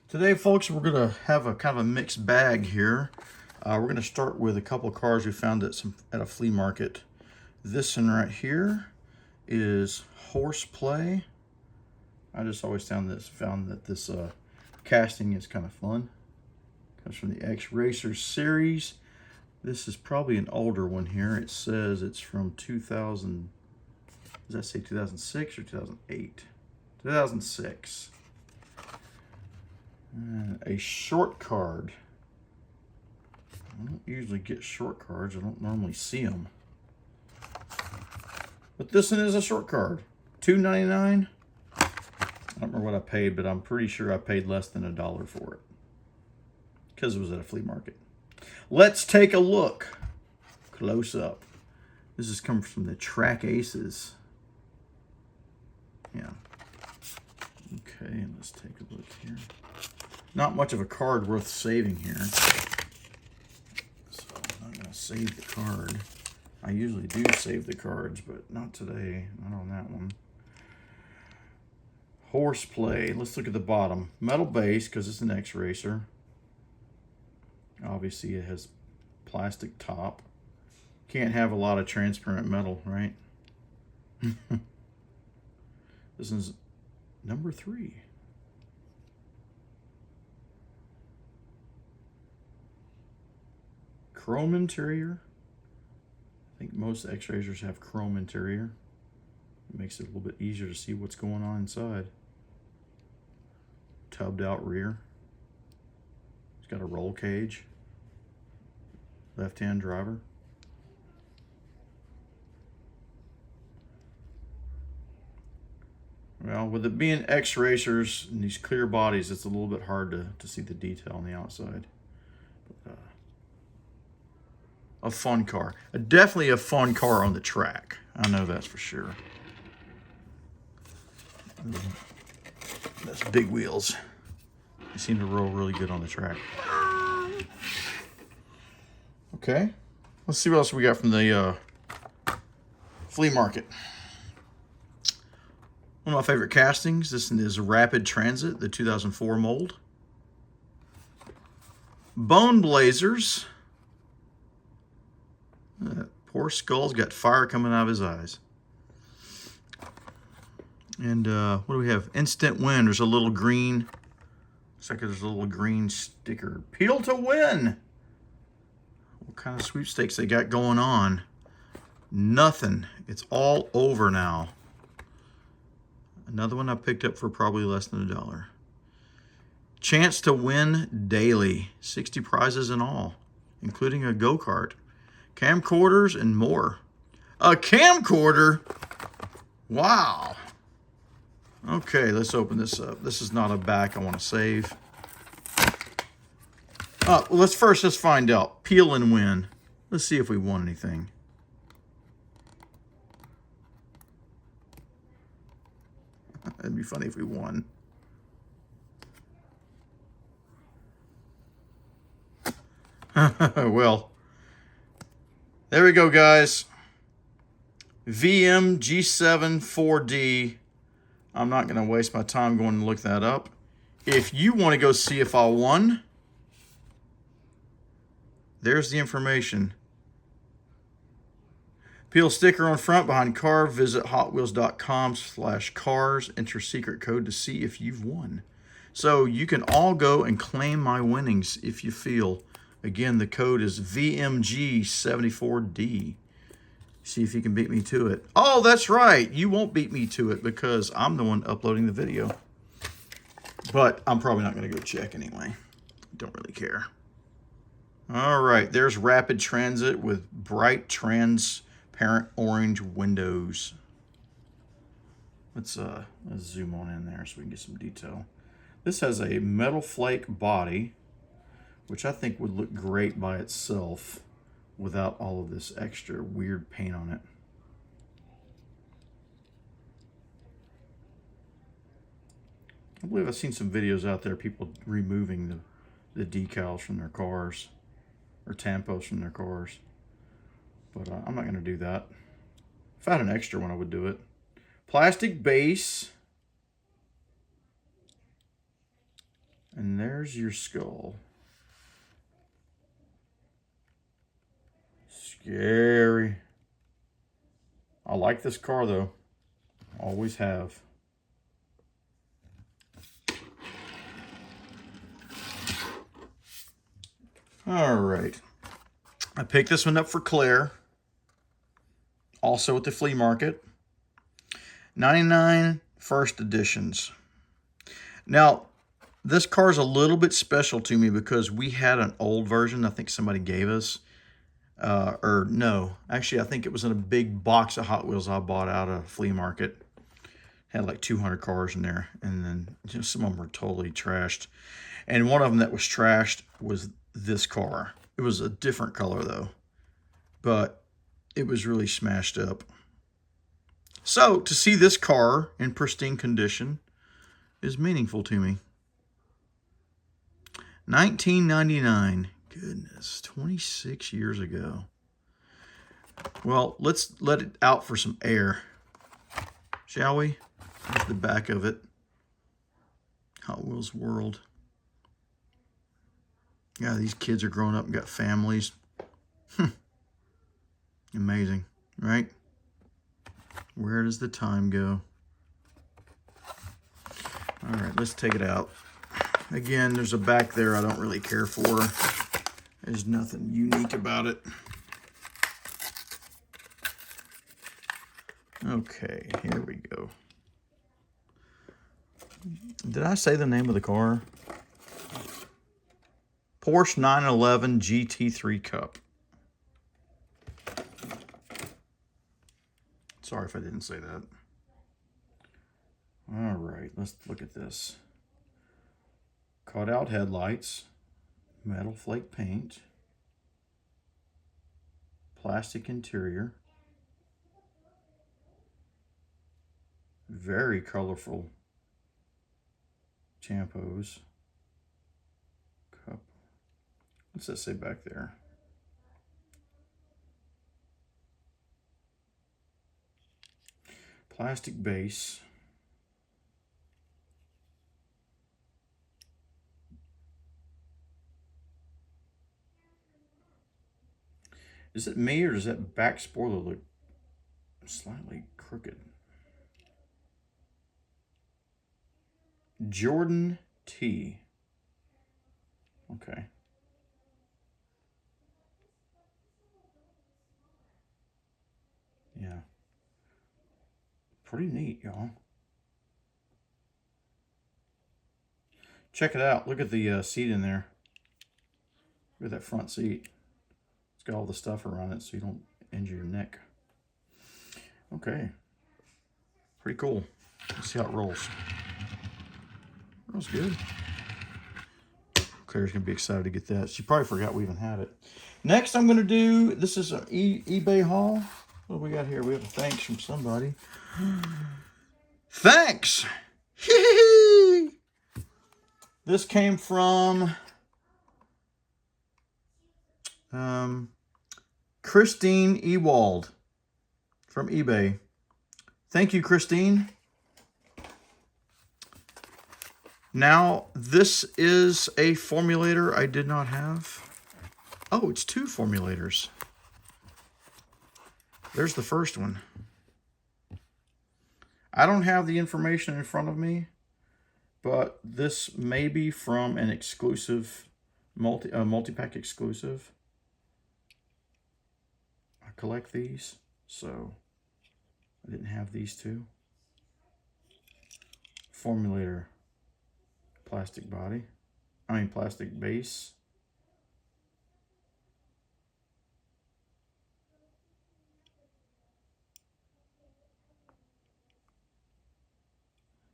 Today, folks, we're going to have a kind of a mixed bag here. We're going to start with a couple of cars we found at a flea market. This one right here is Horseplay. I just always found that this casting is kind of fun. Comes from the X-Racers series. This is probably an older one here. It says it's from 2000. Does that say 2006 or 2008? 2006. A short card. I don't usually get short cards. I don't normally see them. But this one is a short card. $2.99. I don't remember what I paid, but I'm pretty sure I paid less than $1 for it. Because it was at a flea market. Let's take a look. Close up. This is coming from the Track Aces. Yeah. Okay, and let's take a look here. Not much of a card worth saving here. So I'm not going to save the card. I usually do save the cards, but not today. Not on that one. Horseplay. Let's look at the bottom. Metal base, because it's an X-Racer. Obviously, it has plastic top. Can't have a lot of transparent metal, right? This is number 3. Chrome interior. I think most X-Racers have chrome interior. It makes it a little bit easier to see what's going on inside. Tubbed out rear. It's got a roll cage. Left-hand driver. Well, with it being X-Racers and these clear bodies, it's a little bit hard to see the detail on the outside. But, a fun car. Definitely a fun car on the track. I know that's for sure. That's big wheels. They seem to roll really good on the track. Okay. Let's see what else we got from the flea market. One of my favorite castings. This is Rapid Transit, the 2004 mold. Bone Blazers. That poor skull's got fire coming out of his eyes. And what do we have? Instant Win. There's a little green. Looks like there's a little green sticker. Peel to win. What kind of sweepstakes they got going on? Nothing. It's all over now. Another one I picked up for probably less than $1. Chance to win daily. 60 prizes in all, including a go-kart, camcorders, and more. A camcorder? Wow. Okay, let's open this up. This is not a back I want to save. Let's find out. Peel and win. Let's see if we won anything. It'd be funny if we won. Well, there we go, guys. VM G7 4D. I'm not going to waste my time going to look that up. If you want to go see if I won, there's the information. Peel sticker on front behind car. Visit hotwheels.com/cars. Enter secret code to see if you've won. So you can all go and claim my winnings if you feel. Again, the code is VMG74D. See if you can beat me to it. Oh, that's right. You won't beat me to it because I'm the one uploading the video. But I'm probably not going to go check anyway. Don't really care. All right. There's Rapid Transit with bright transparent orange windows. Let's zoom on in there so we can get some detail. This has a metal flake body, which I think would look great by itself without all of this extra weird paint on it. I believe I've seen some videos out there, people removing the decals from their cars, or tampos from their cars. But I'm not going to do that. If I had an extra one, I would do it. Plastic base. And there's your skull. Scary. I like this car though. Always have. All right. I picked this one up for Claire. Also at the flea market. 99 first editions. Now, this car is a little bit special to me because we had an old version I think somebody gave us. Or no, actually I think it was in a big box of Hot Wheels I bought out of flea market. Had like 200 cars in there, and then just some of them were totally trashed. And one of them that was trashed was this car. It was a different color though, but it was really smashed up. So to see this car in pristine condition is meaningful to me. 1999. Goodness, 26 years ago. Well, let's let it out for some air, shall we? Here's the back of it. Hot Wheels World. Yeah, these kids are growing up and got families. Amazing, right? Where does the time go? All right, let's take it out. Again, there's a back there I don't really care for. There's nothing unique about it. Okay, here we go. Did I say the name of the car? Porsche 911 GT3 Cup. Sorry if I didn't say that. All right, let's look at this. Cut out headlights, metal flake paint, plastic interior, very colorful tampos, cup. What's that say back there? Plastic base. Is it me, or does that back spoiler look slightly crooked? Jordan T. Okay. Yeah. Pretty neat, y'all. Check it out. Look at the seat in there. Look at that front seat. It's got all the stuff around it so you don't injure your neck. Okay. Pretty cool. Let's see how it rolls. Rolls good. Claire's going to be excited to get that. She probably forgot we even had it. Next, I'm going to do, this is an eBay haul. What do we got here? We have a thanks from somebody. Thanks! This came from Christine Ewald from eBay. Thank you, Christine. Now, this is a formulator I did not have. Oh, it's two formulators. There's the first one. I don't have the information in front of me, but this may be from an exclusive, multi-pack exclusive. I collect these, so I didn't have these two. Formulator, plastic body, plastic base.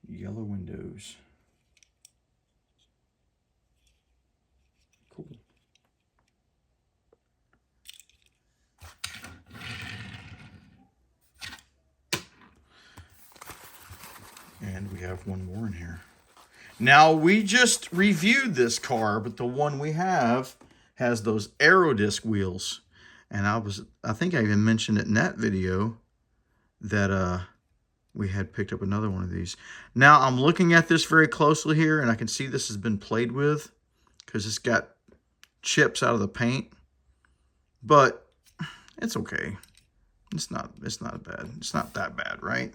Yellow windows. Cool. And we have one more in here. Now, we just reviewed this car, but the one we have has those Aerodisc wheels. And I think I even mentioned it in that video that we had picked up another one of these. Now I'm looking at this very closely here, and I can see this has been played with because it's got chips out of the paint, but it's okay. It's not bad. It's not that bad, right?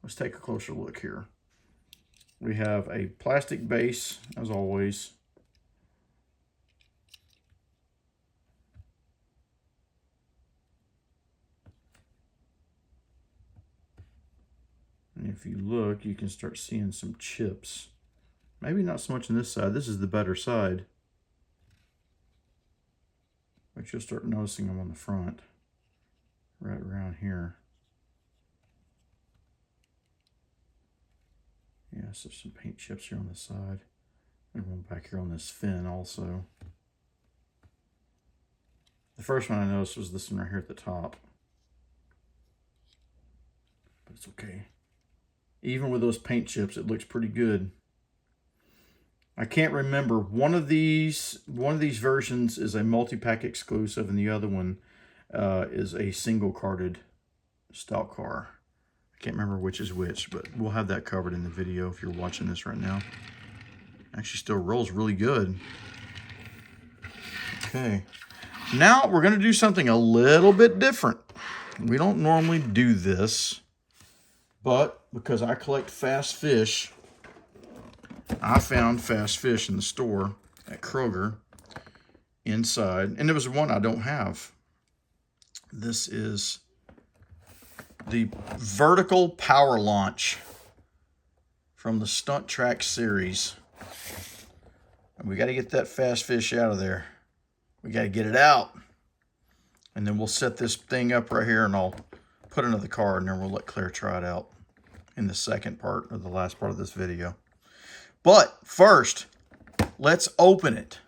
Let's take a closer look here. We have a plastic base, as always. And if you look, you can start seeing some chips. Maybe not so much on this side. This is the better side. But you'll start noticing them on the front. Right around here. Yeah, so some paint chips here on the side. And one back here on this fin also. The first one I noticed was this one right here at the top. But it's okay. Even with those paint chips, it looks pretty good. I can't remember. One of these versions is a multi-pack exclusive, and the other one is a single carded stock car. I can't remember which is which, but we'll have that covered in the video if you're watching this right now. Actually still rolls really good. Okay. Now we're going to do something a little bit different. We don't normally do this, but because I collect fast fish, I found fast fish in the store at Kroger inside, and there was one I don't have. This is the vertical power launch from the Stunt Track series. And we got to get that fast fish out of there. We got to get it out. And then we'll set this thing up right here, and I'll put it into the car, and then we'll let Claire try it out in the second part, or the last part of this video. But first, let's open it.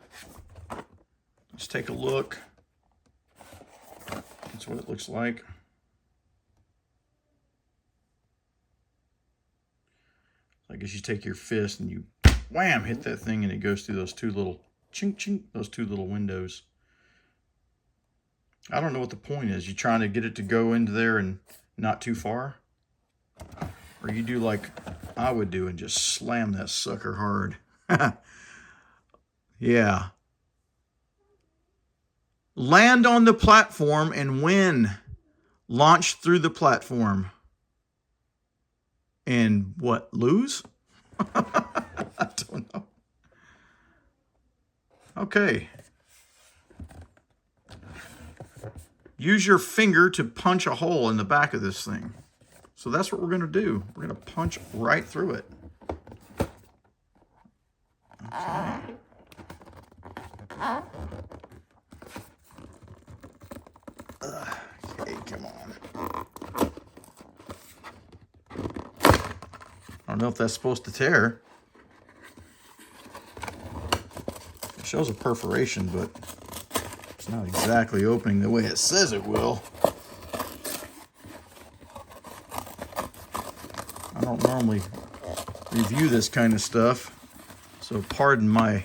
Let's take a look. That's what it looks like. I guess you take your fist and you wham, hit that thing, and it goes through those two little chink chink, those two little windows. I don't know what the point is. You trying to get it to go into there and not too far? Or you do like I would do and just slam that sucker hard. Yeah. Land on the platform and win. Launch through the platform. And what, lose? I don't know. Okay. Use your finger to punch a hole in the back of this thing. So that's what we're going to do. We're going to punch right through it. Okay. Okay, come on. I don't know if that's supposed to tear. It shows a perforation, but it's not exactly opening the way it says it will. I don't normally review this kind of stuff, so pardon my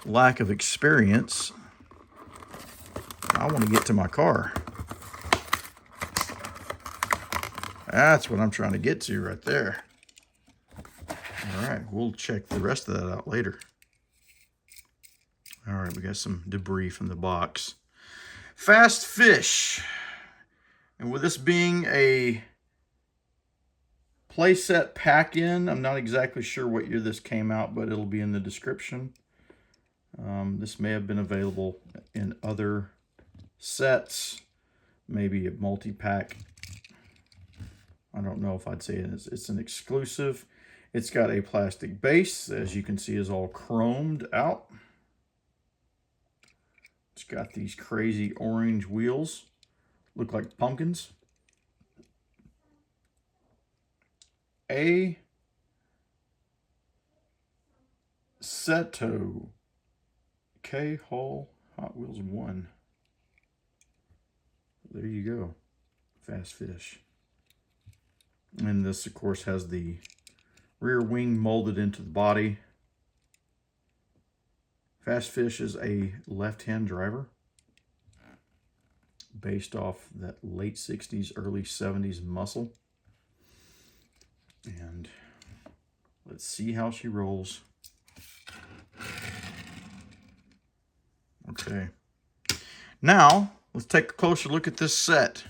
lack of experience. I want to get to my car. That's what I'm trying to get to right there. All right, we'll check the rest of that out later. All right, we got some debris from the box. Fast fish. And with this being a playset pack-in, I'm not exactly sure what year this came out, but it'll be in the description. This may have been available in other sets, maybe a multi-pack. I don't know if I'd say it's an exclusive. It's got a plastic base, as you can see, is all chromed out. It's got these crazy orange wheels, look like pumpkins. A Seto K-Hull Hot Wheels 1. There you go. Fast fish. And this, of course, has the rear wing molded into the body. Fast Fish is a left-hand driver based off that late 60s, early 70s muscle. And let's see how she rolls. Okay. Now, let's take a closer look at this set.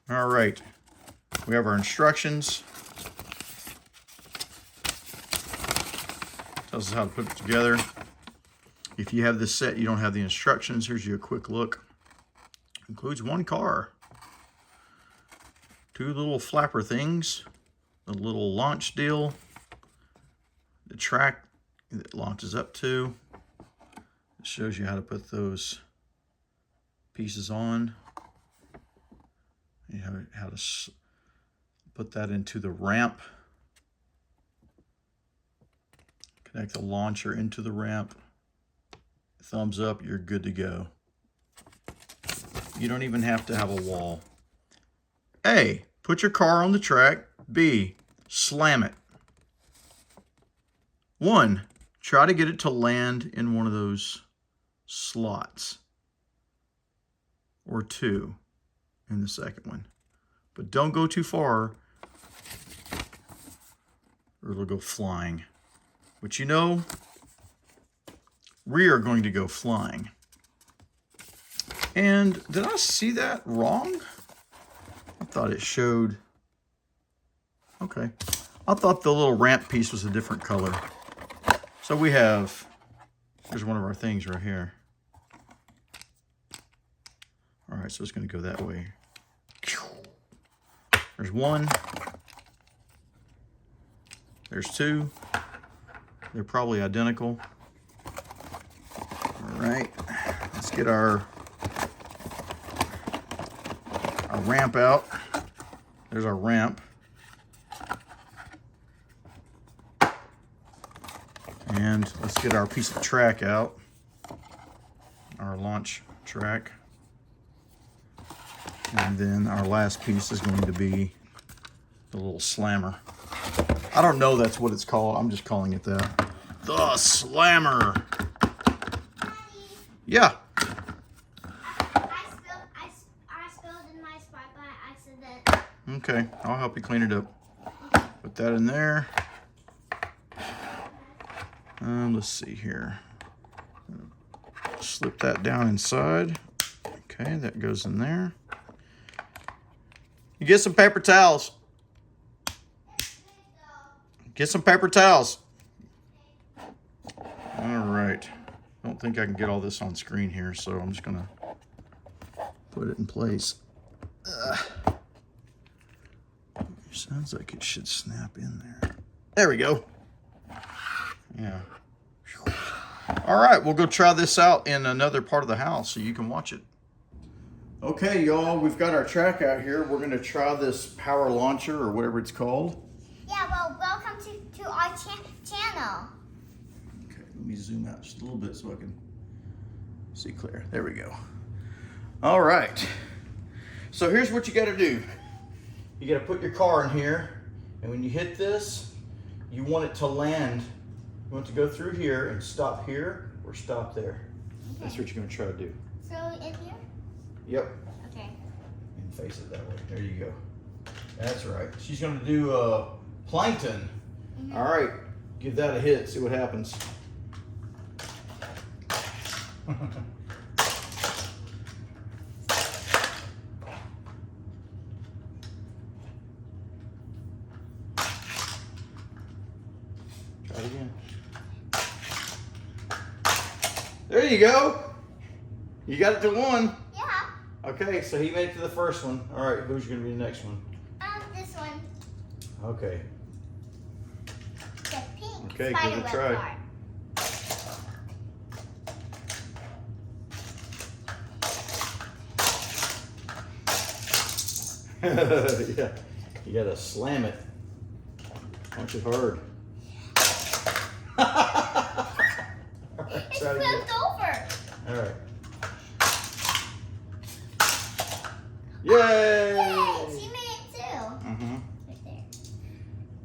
All right. We have our instructions. Tells us how to put it together. If you have this set, you don't have the instructions. Here's you a quick look. Includes one car. Two little flapper things. A little launch deal. The track that launches up to. It shows you how to put those pieces on. You know how to put that into the ramp. Connect the launcher into the ramp. Thumbs up, you're good to go. You don't even have to have a wall. A, put your car on the track. B, slam it. 1, try to get it to land in one of those slots. Or 2 in the second one. But don't go too far or it'll go flying. But you know, we are going to go flying. And did I see that wrong? I thought it showed. Okay. I thought the little ramp piece was a different color. So we have, here's one of our things right here. All right, so it's going to go that way. There's 1. There's 2. They're probably identical. All right, let's get our ramp out. There's our ramp. And let's get our piece of track out. Our launch track. And then our last piece is going to be the little slammer. I don't know that's what it's called. I'm just calling it that. The slammer. Yeah. I spilled in my spot by accident. Okay, I'll help you clean it up. Put that in there. Let's see here. Slip that down inside. Okay, that goes in there. You get some paper towels. Get some paper towels. All right. I don't think I can get all this on screen here, so I'm just gonna put it in place. Sounds like it should snap in there. There we go. Yeah. All right, we'll go try this out in another part of the house so you can watch it. Okay, y'all, we've got our track out here. We're gonna try this power launcher or whatever it's called. Yeah, well, welcome to our channel. Okay, let me zoom out just a little bit so I can see clear. There we go. All right. So here's what you gotta do. You gotta put your car in here, and when you hit this, you want it to land. You want it to go through here and stop here or stop there. Okay. That's what you're gonna try to do. So in here? Yep. Okay. And face it that way. There you go. That's right. She's gonna do plankton. Mm-hmm. All right, give that a hit, see what happens. Try it again. There you go. You got it to 1. Yeah. Okay, so he made it to the first one. All right, who's gonna be the next one? This one. Okay. The pink Okay, give it a try. Card. Yeah, you gotta slam it. Punch it hard. All right, It's try it again. flipped over. All right. Yay! Yay! She made it too. Mm-hmm. Right there.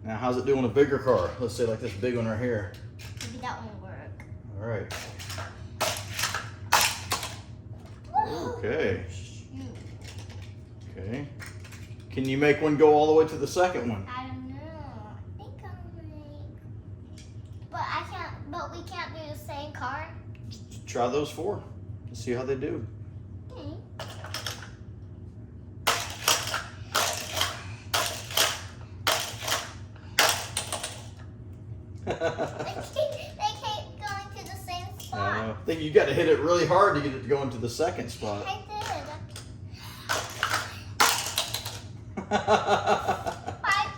Now, how's it doing a bigger car? Let's say like this big one right here. Maybe that won't work. All right. Whoa. Okay. Shoot. Okay. Can you make one go all the way to the second one? I don't know. I think I'll make. But I can't. But we can't do the same card. Try those 4. Let's see how they do. Okay. They keep going to the same spot. I think you got to hit it really hard to get it to go into the second spot. I did. 5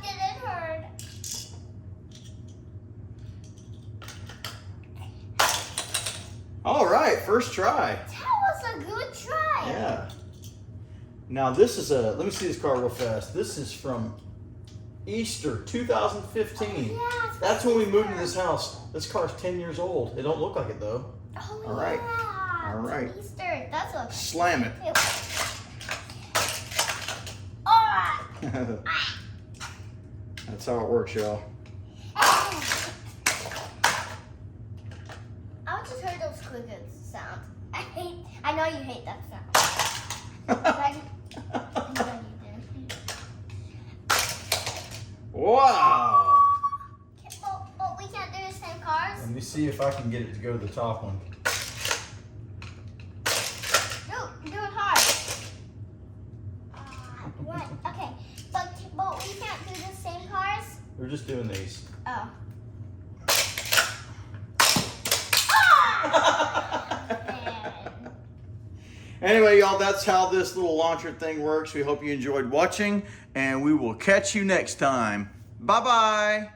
didn't hurt. All right, first try. That was a good try. Yeah. Now this is a, let me see this car real fast. This is from Easter 2015. Oh, yeah, That's when we moved into this house. This car's 10 years old. It don't look like it though. Oh, All right. yeah. All right. It's Easter. That's what. Slam it. Ah. That's how it works, y'all. I just heard those crickets sound. I know you hate that sound. I know you do. Wow. But we can't do the same cars. Let me see if I can get it to go to the top one. Do it hard. Right. Okay. But we can't do the same cars. We're just doing these. Oh. Anyway, y'all, that's how this little launcher thing works. We hope you enjoyed watching, and we will catch you next time. Bye-bye.